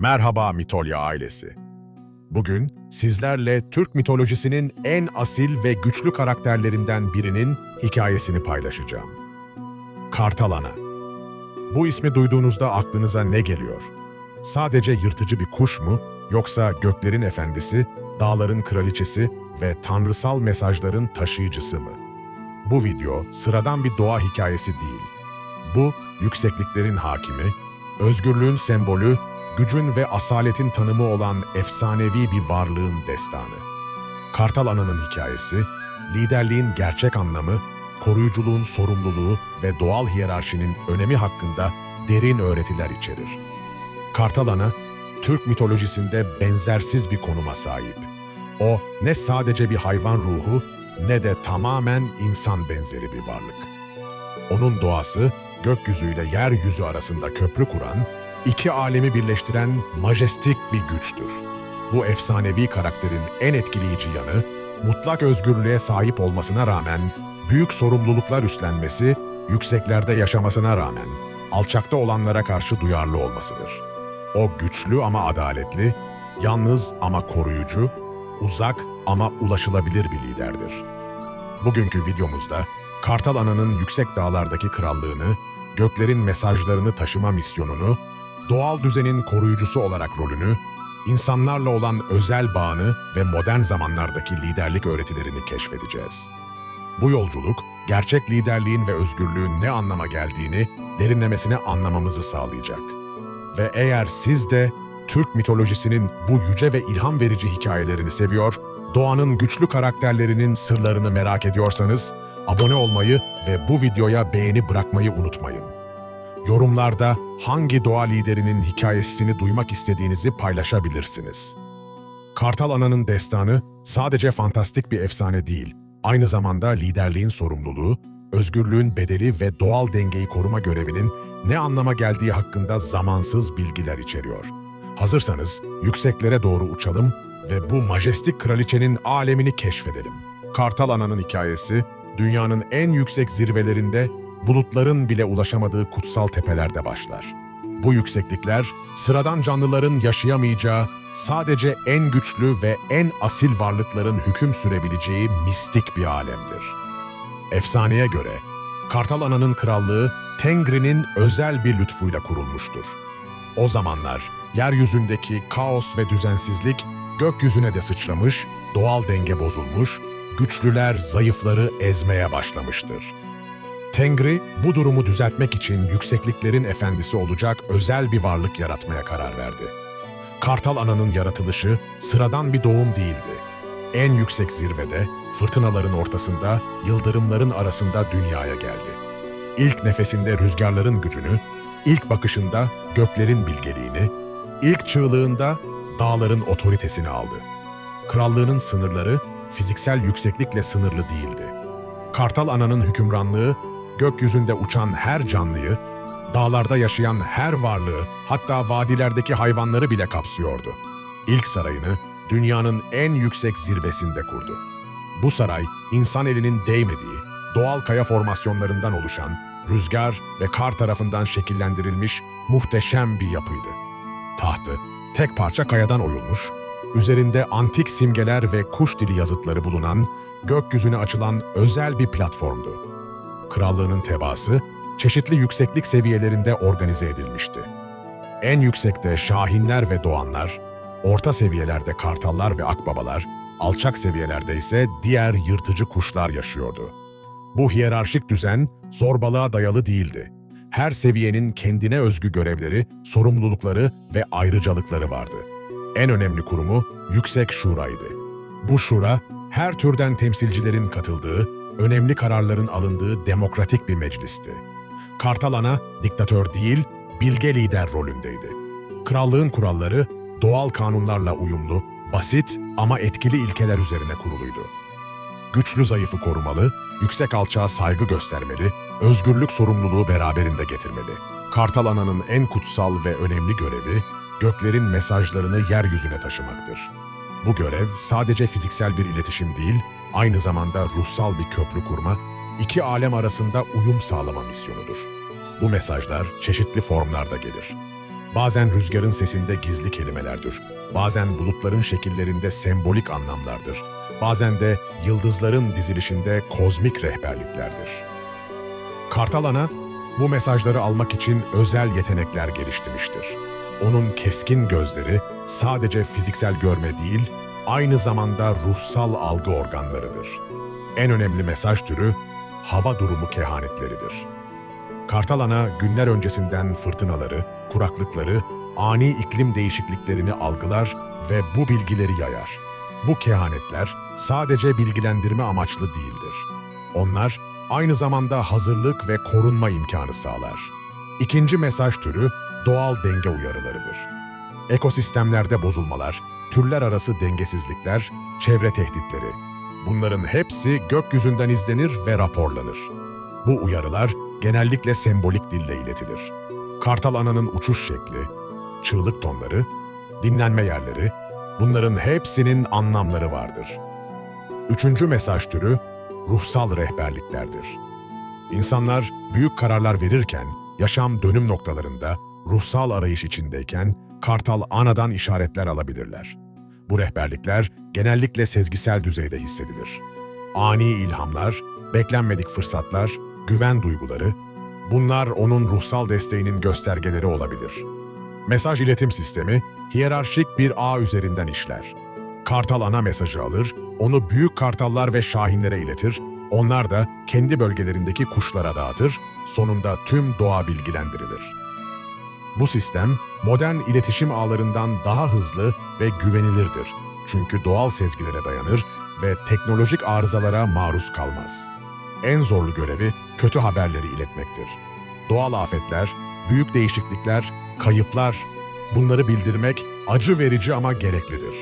Merhaba Mitolya ailesi. Bugün sizlerle Türk mitolojisinin en asil ve güçlü karakterlerinden birinin hikayesini paylaşacağım. Kartal Ana. Bu ismi duyduğunuzda aklınıza ne geliyor? Sadece yırtıcı bir kuş mu, yoksa göklerin efendisi, dağların kraliçesi ve tanrısal mesajların taşıyıcısı mı? Bu video sıradan bir doğa hikayesi değil. Bu, yüksekliklerin hakimi, özgürlüğün sembolü, gücün ve asaletin tanımı olan efsanevi bir varlığın destanı. Kartal Ana'nın hikayesi, liderliğin gerçek anlamı, koruyuculuğun sorumluluğu ve doğal hiyerarşinin önemi hakkında derin öğretiler içerir. Kartal Ana, Türk mitolojisinde benzersiz bir konuma sahip. O, ne sadece bir hayvan ruhu, ne de tamamen insan benzeri bir varlık. Onun doğası, gökyüzüyle yeryüzü arasında köprü kuran, iki alemi birleştiren majestik bir güçtür. Bu efsanevi karakterin en etkileyici yanı, mutlak özgürlüğe sahip olmasına rağmen, büyük sorumluluklar üstlenmesi, yükseklerde yaşamasına rağmen, alçakta olanlara karşı duyarlı olmasıdır. O güçlü ama adaletli, yalnız ama koruyucu, uzak ama ulaşılabilir bir liderdir. Bugünkü videomuzda, Kartal Ana'nın yüksek dağlardaki krallığını, göklerin mesajlarını taşıma misyonunu, doğal düzenin koruyucusu olarak rolünü, insanlarla olan özel bağını ve modern zamanlardaki liderlik öğretilerini keşfedeceğiz. Bu yolculuk, gerçek liderliğin ve özgürlüğün ne anlama geldiğini derinlemesine anlamamızı sağlayacak. Ve eğer siz de Türk mitolojisinin bu yüce ve ilham verici hikayelerini seviyor, doğanın güçlü karakterlerinin sırlarını merak ediyorsanız, abone olmayı ve bu videoya beğeni bırakmayı unutmayın. Yorumlarda hangi doğa liderinin hikayesini duymak istediğinizi paylaşabilirsiniz. Kartal Ana'nın destanı sadece fantastik bir efsane değil, aynı zamanda liderliğin sorumluluğu, özgürlüğün bedeli ve doğal dengeyi koruma görevinin ne anlama geldiği hakkında zamansız bilgiler içeriyor. Hazırsanız yükseklere doğru uçalım ve bu majestik kraliçenin alemini keşfedelim. Kartal Ana'nın hikayesi, dünyanın en yüksek zirvelerinde, bulutların bile ulaşamadığı kutsal tepelerde başlar. Bu yükseklikler, sıradan canlıların yaşayamayacağı, sadece en güçlü ve en asil varlıkların hüküm sürebileceği mistik bir alemdir. Efsaneye göre, Kartal Ana'nın krallığı, Tengri'nin özel bir lütfuyla kurulmuştur. O zamanlar, yeryüzündeki kaos ve düzensizlik, gökyüzüne de sıçramış, doğal denge bozulmuş, güçlüler zayıfları ezmeye başlamıştır. Tengri, bu durumu düzeltmek için yüksekliklerin efendisi olacak özel bir varlık yaratmaya karar verdi. Kartal Ana'nın yaratılışı sıradan bir doğum değildi. En yüksek zirvede, fırtınaların ortasında, yıldırımların arasında dünyaya geldi. İlk nefesinde rüzgarların gücünü, ilk bakışında göklerin bilgeliğini, ilk çığlığında dağların otoritesini aldı. Krallığının sınırları fiziksel yükseklikle sınırlı değildi. Kartal Ana'nın hükümranlığı, gökyüzünde uçan her canlıyı, dağlarda yaşayan her varlığı, hatta vadilerdeki hayvanları bile kapsıyordu. İlk sarayını dünyanın en yüksek zirvesinde kurdu. Bu saray, insan elinin değmediği, doğal kaya formasyonlarından oluşan, rüzgar ve kar tarafından şekillendirilmiş muhteşem bir yapıydı. Tahtı, tek parça kayadan oyulmuş, üzerinde antik simgeler ve kuş dili yazıtları bulunan, gökyüzüne açılan özel bir platformdu. Krallığının tebaası, çeşitli yükseklik seviyelerinde organize edilmişti. En yüksekte şahinler ve doğanlar, orta seviyelerde kartallar ve akbabalar, alçak seviyelerde ise diğer yırtıcı kuşlar yaşıyordu. Bu hiyerarşik düzen zorbalığa dayalı değildi. Her seviyenin kendine özgü görevleri, sorumlulukları ve ayrıcalıkları vardı. En önemli kurumu Yüksek Şura'ydı. Bu şura, her türden temsilcilerin katıldığı, önemli kararların alındığı demokratik bir meclisti. Kartal Ana, diktatör değil, bilge lider rolündeydi. Krallığın kuralları, doğal kanunlarla uyumlu, basit ama etkili ilkeler üzerine kuruluydu. Güçlü zayıfı korumalı, yüksek alçağa saygı göstermeli, özgürlük sorumluluğu beraberinde getirmeli. Kartal Ana'nın en kutsal ve önemli görevi, göklerin mesajlarını yeryüzüne taşımaktır. Bu görev sadece fiziksel bir iletişim değil, aynı zamanda ruhsal bir köprü kurma, iki alem arasında uyum sağlama misyonudur. Bu mesajlar çeşitli formlarda gelir. Bazen rüzgarın sesinde gizli kelimelerdir. Bazen bulutların şekillerinde sembolik anlamlardır. Bazen de yıldızların dizilişinde kozmik rehberliklerdir. Kartal Ana, bu mesajları almak için özel yetenekler geliştirmiştir. Onun keskin gözleri sadece fiziksel görme değil, aynı zamanda ruhsal algı organlarıdır. En önemli mesaj türü, hava durumu kehanetleridir. Kartal Ana günler öncesinden fırtınaları, kuraklıkları, ani iklim değişikliklerini algılar ve bu bilgileri yayar. Bu kehanetler sadece bilgilendirme amaçlı değildir. Onlar aynı zamanda hazırlık ve korunma imkanı sağlar. İkinci mesaj türü doğal denge uyarılarıdır. Ekosistemlerde bozulmalar, türler arası dengesizlikler, çevre tehditleri. Bunların hepsi gökyüzünden izlenir ve raporlanır. Bu uyarılar genellikle sembolik dille iletilir. Kartal Ana'nın uçuş şekli, çığlık tonları, dinlenme yerleri, bunların hepsinin anlamları vardır. Üçüncü mesaj türü ruhsal rehberliklerdir. İnsanlar büyük kararlar verirken, yaşam dönüm noktalarında, ruhsal arayış içindeyken Kartal Ana'dan işaretler alabilirler. Bu rehberlikler genellikle sezgisel düzeyde hissedilir. Ani ilhamlar, beklenmedik fırsatlar, güven duyguları, bunlar onun ruhsal desteğinin göstergeleri olabilir. Mesaj iletim sistemi, hiyerarşik bir ağ üzerinden işler. Kartal Ana mesajı alır, onu büyük kartallar ve şahinlere iletir, onlar da kendi bölgelerindeki kuşlara dağıtır, sonunda tüm doğa bilgilendirilir. Bu sistem, modern iletişim ağlarından daha hızlı ve güvenilirdir. Çünkü doğal sezgilere dayanır ve teknolojik arızalara maruz kalmaz. En zorlu görevi kötü haberleri iletmektir. Doğal afetler, büyük değişiklikler, kayıplar, bunları bildirmek acı verici ama gereklidir.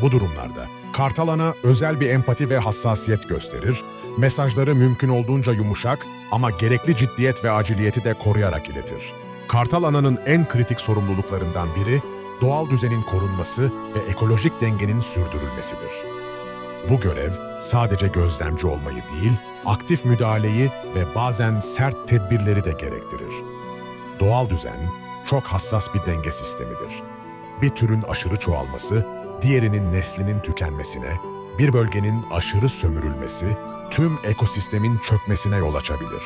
Bu durumlarda Kartal Ana özel bir empati ve hassasiyet gösterir, mesajları mümkün olduğunca yumuşak ama gerekli ciddiyet ve aciliyeti de koruyarak iletir. Kartal Ana'nın en kritik sorumluluklarından biri, doğal düzenin korunması ve ekolojik dengenin sürdürülmesidir. Bu görev sadece gözlemci olmayı değil, aktif müdahaleyi ve bazen sert tedbirleri de gerektirir. Doğal düzen çok hassas bir denge sistemidir. Bir türün aşırı çoğalması, diğerinin neslinin tükenmesine, bir bölgenin aşırı sömürülmesi, tüm ekosistemin çökmesine yol açabilir.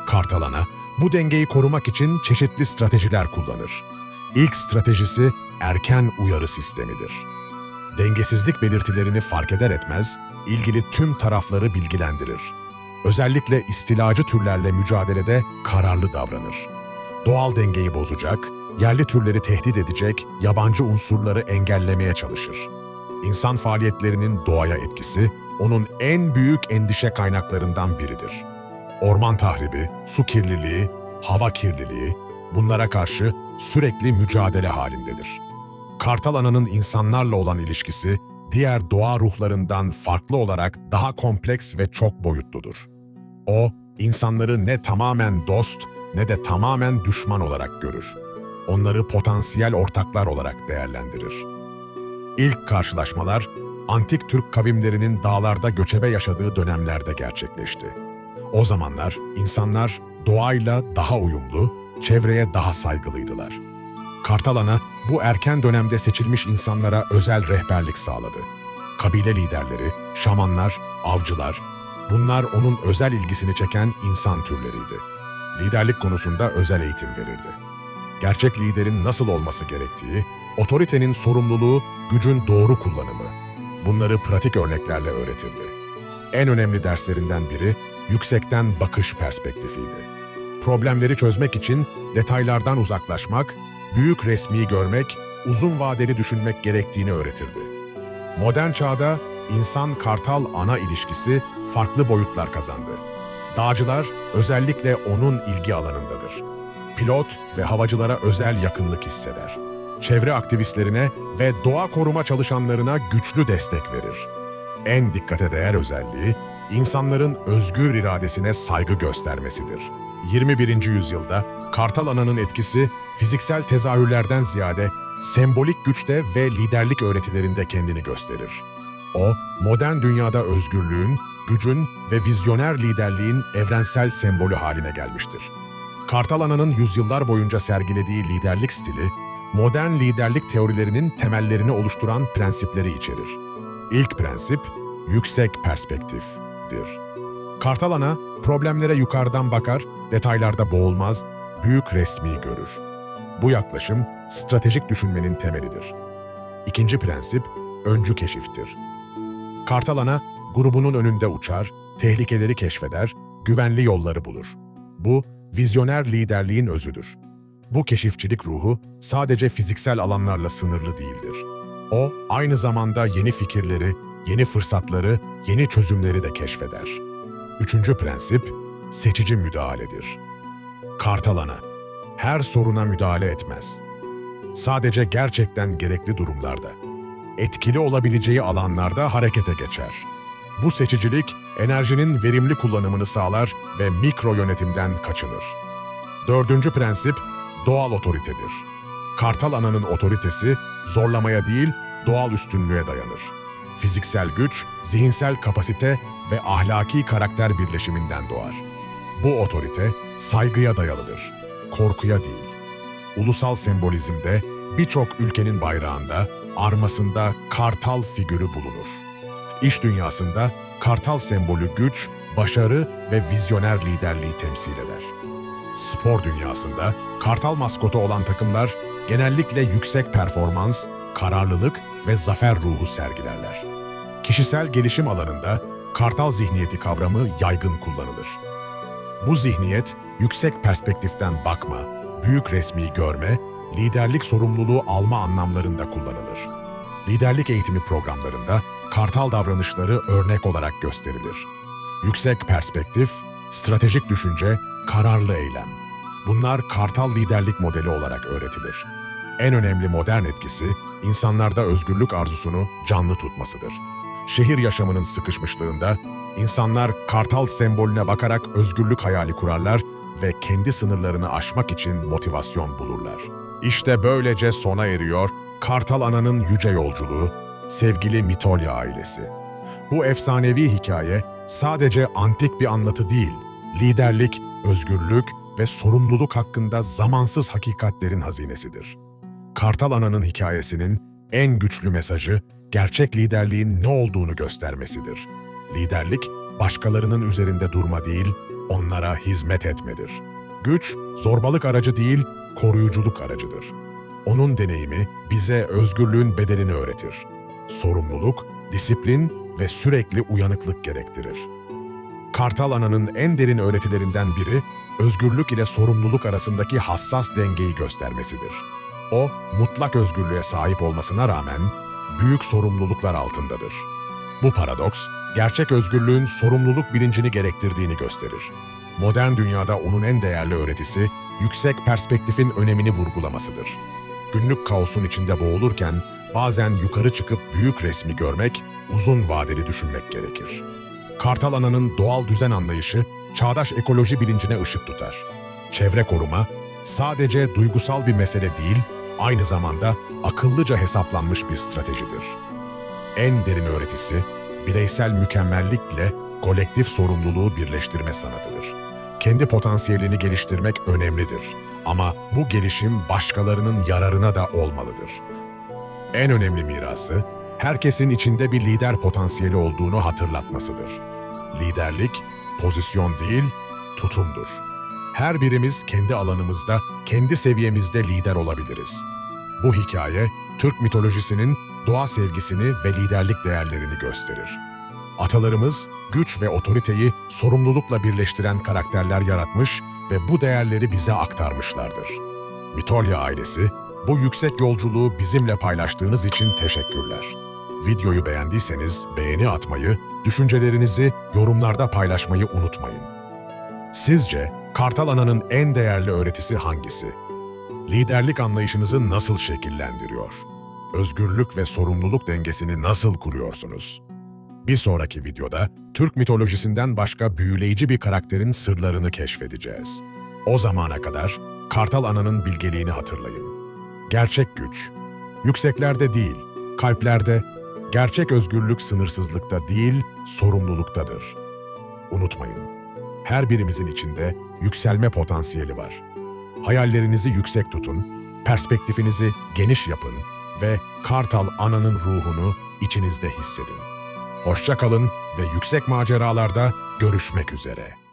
Kartal Ana, bu dengeyi korumak için çeşitli stratejiler kullanır. İlk stratejisi erken uyarı sistemidir. Dengesizlik belirtilerini fark eder etmez, ilgili tüm tarafları bilgilendirir. Özellikle istilacı türlerle mücadelede kararlı davranır. Doğal dengeyi bozacak, yerli türleri tehdit edecek yabancı unsurları engellemeye çalışır. İnsan faaliyetlerinin doğaya etkisi, onun en büyük endişe kaynaklarından biridir. Orman tahribi, su kirliliği, hava kirliliği, bunlara karşı sürekli mücadele halindedir. Kartal Ana'nın insanlarla olan ilişkisi, diğer doğa ruhlarından farklı olarak daha kompleks ve çok boyutludur. O, insanları ne tamamen dost ne de tamamen düşman olarak görür. Onları potansiyel ortaklar olarak değerlendirir. İlk karşılaşmalar, antik Türk kavimlerinin dağlarda göçebe yaşadığı dönemlerde gerçekleşti. O zamanlar insanlar doğayla daha uyumlu, çevreye daha saygılıydılar. Kartal Ana, bu erken dönemde seçilmiş insanlara özel rehberlik sağladı. Kabile liderleri, şamanlar, avcılar, bunlar onun özel ilgisini çeken insan türleriydi. Liderlik konusunda özel eğitim verirdi. Gerçek liderin nasıl olması gerektiği, otoritenin sorumluluğu, gücün doğru kullanımı, bunları pratik örneklerle öğretirdi. En önemli derslerinden biri, yüksekten bakış perspektifiydi. Problemleri çözmek için detaylardan uzaklaşmak, büyük resmi görmek, uzun vadeli düşünmek gerektiğini öğretirdi. Modern çağda insan-kartal ana ilişkisi farklı boyutlar kazandı. Dağcılar özellikle onun ilgi alanındadır. Pilot ve havacılara özel yakınlık hisseder. Çevre aktivistlerine ve doğa koruma çalışanlarına güçlü destek verir. En dikkate değer özelliği, insanların özgür iradesine saygı göstermesidir. 21. yüzyılda Kartal Ana'nın etkisi fiziksel tezahürlerden ziyade sembolik güçte ve liderlik öğretilerinde kendini gösterir. O, modern dünyada özgürlüğün, gücün ve vizyoner liderliğin evrensel sembolü haline gelmiştir. Kartal Ana'nın yüzyıllar boyunca sergilediği liderlik stili, modern liderlik teorilerinin temellerini oluşturan prensipleri içerir. İlk prensip, yüksek perspektiftir. Kartal Ana, problemlere yukarıdan bakar, detaylarda boğulmaz, büyük resmi görür. Bu yaklaşım, stratejik düşünmenin temelidir. İkinci prensip, öncü keşiftir. Kartal Ana, grubunun önünde uçar, tehlikeleri keşfeder, güvenli yolları bulur. Bu, vizyoner liderliğin özüdür. Bu keşifçilik ruhu sadece fiziksel alanlarla sınırlı değildir. O, aynı zamanda yeni fikirleri, yeni fırsatları, yeni çözümleri de keşfeder. Üçüncü prensip, seçici müdahaledir. Kartal Ana, her soruna müdahale etmez. Sadece gerçekten gerekli durumlarda, etkili olabileceği alanlarda harekete geçer. Bu seçicilik, enerjinin verimli kullanımını sağlar ve mikro yönetimden kaçınır. Dördüncü prensip, doğal otoritedir. Kartal Ana'nın otoritesi, zorlamaya değil, doğal üstünlüğe dayanır. Fiziksel güç, zihinsel kapasite ve ahlaki karakter birleşiminden doğar. Bu otorite, saygıya dayalıdır, korkuya değil. Ulusal sembolizmde, birçok ülkenin bayrağında, armasında kartal figürü bulunur. İş dünyasında kartal sembolü güç, başarı ve vizyoner liderliği temsil eder. Spor dünyasında kartal maskotu olan takımlar genellikle yüksek performans, kararlılık ve zafer ruhu sergilerler. Kişisel gelişim alanında kartal zihniyeti kavramı yaygın kullanılır. Bu zihniyet, yüksek perspektiften bakma, büyük resmi görme, liderlik sorumluluğu alma anlamlarında kullanılır. Liderlik eğitimi programlarında kartal davranışları örnek olarak gösterilir. Yüksek perspektif, stratejik düşünce, kararlı eylem. Bunlar kartal liderlik modeli olarak öğretilir. En önemli modern etkisi, insanlarda özgürlük arzusunu canlı tutmasıdır. Şehir yaşamının sıkışmışlığında, insanlar kartal sembolüne bakarak özgürlük hayali kurarlar ve kendi sınırlarını aşmak için motivasyon bulurlar. İşte böylece sona eriyor Kartal Ana'nın yüce yolculuğu, sevgili Mitolya ailesi. Bu efsanevi hikaye sadece antik bir anlatı değil, liderlik, özgürlük ve sorumluluk hakkında zamansız hakikatlerin hazinesidir. Kartal Ana'nın hikayesinin en güçlü mesajı, gerçek liderliğin ne olduğunu göstermesidir. Liderlik, başkalarının üzerinde durma değil, onlara hizmet etmedir. Güç, zorbalık aracı değil, koruyuculuk aracıdır. Onun deneyimi bize özgürlüğün bedelini öğretir. Sorumluluk, disiplin ve sürekli uyanıklık gerektirir. Kartal Ana'nın en derin öğretilerinden biri, özgürlük ile sorumluluk arasındaki hassas dengeyi göstermesidir. O, mutlak özgürlüğe sahip olmasına rağmen büyük sorumluluklar altındadır. Bu paradoks, gerçek özgürlüğün sorumluluk bilincini gerektirdiğini gösterir. Modern dünyada onun en değerli öğretisi, yüksek perspektifin önemini vurgulamasıdır. Günlük kaosun içinde boğulurken, bazen yukarı çıkıp büyük resmi görmek, uzun vadeli düşünmek gerekir. Kartal Ana'nın doğal düzen anlayışı, çağdaş ekoloji bilincine ışık tutar. Çevre koruma, sadece duygusal bir mesele değil, aynı zamanda akıllıca hesaplanmış bir stratejidir. En derin öğretisi, bireysel mükemmellikle kolektif sorumluluğu birleştirme sanatıdır. Kendi potansiyelini geliştirmek önemlidir. Ama bu gelişim başkalarının yararına da olmalıdır. En önemli mirası, herkesin içinde bir lider potansiyeli olduğunu hatırlatmasıdır. Liderlik, pozisyon değil, tutumdur. Her birimiz kendi alanımızda, kendi seviyemizde lider olabiliriz. Bu hikaye, Türk mitolojisinin doğa sevgisini ve liderlik değerlerini gösterir. Atalarımız, güç ve otoriteyi sorumlulukla birleştiren karakterler yaratmış ve bu değerleri bize aktarmışlardır. Mitolya ailesi, bu yüksek yolculuğu bizimle paylaştığınız için teşekkürler. Videoyu beğendiyseniz beğeni atmayı, düşüncelerinizi yorumlarda paylaşmayı unutmayın. Sizce Kartal Ana'nın en değerli öğretisi hangisi? Liderlik anlayışınızı nasıl şekillendiriyor? Özgürlük ve sorumluluk dengesini nasıl kuruyorsunuz? Bir sonraki videoda Türk mitolojisinden başka büyüleyici bir karakterin sırlarını keşfedeceğiz. O zamana kadar Kartal Ana'nın bilgeliğini hatırlayın. Gerçek güç, yükseklerde değil, kalplerde, gerçek özgürlük sınırsızlıkta değil, sorumluluktadır. Unutmayın, Her birimizin içinde yükselme potansiyeli var. Hayallerinizi yüksek tutun, perspektifinizi geniş yapın ve Kartal Ana'nın ruhunu içinizde hissedin. Hoşça kalın ve yüksek maceralarda görüşmek üzere.